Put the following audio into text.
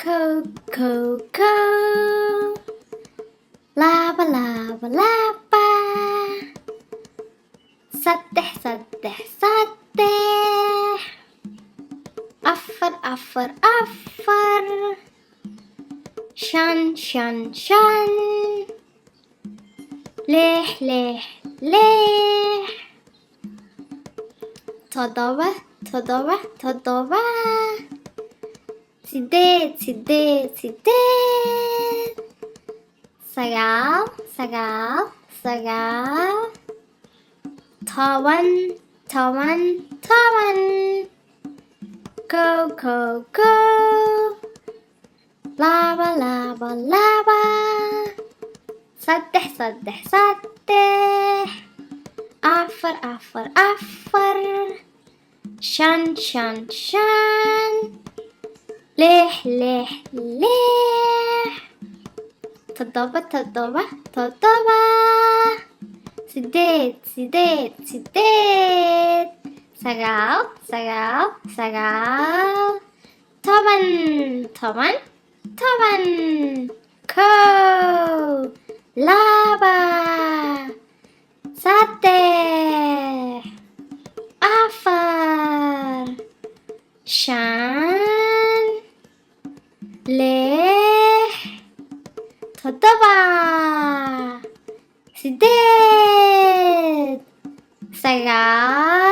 Kow, kow, kow. Laba, laba, laba. Saddex, saddex, saddex. Afar, afar, afar. Shan, shan, shan. Lix, lix, lix. Toddoba, toddoba, toddoba. Sideed, sideed, sideed. Sagaal, sagaal, sagaal. Toban, toban, toban. Kow, kow, kow. Laba, laba, laba. Saddex, saddex, saddex. Afar, afar, afar. Shan, shan, shan. Lix, lix, lix. Toddoba, toddoba, toddoba. Sideed, sideed, sideed. Sagaal, sagaal, sagaal. Toban, toban, toban. Kow. Laba. Saddex. Afar. Shan. Lix. Toddoba. Sideed. Sagaal.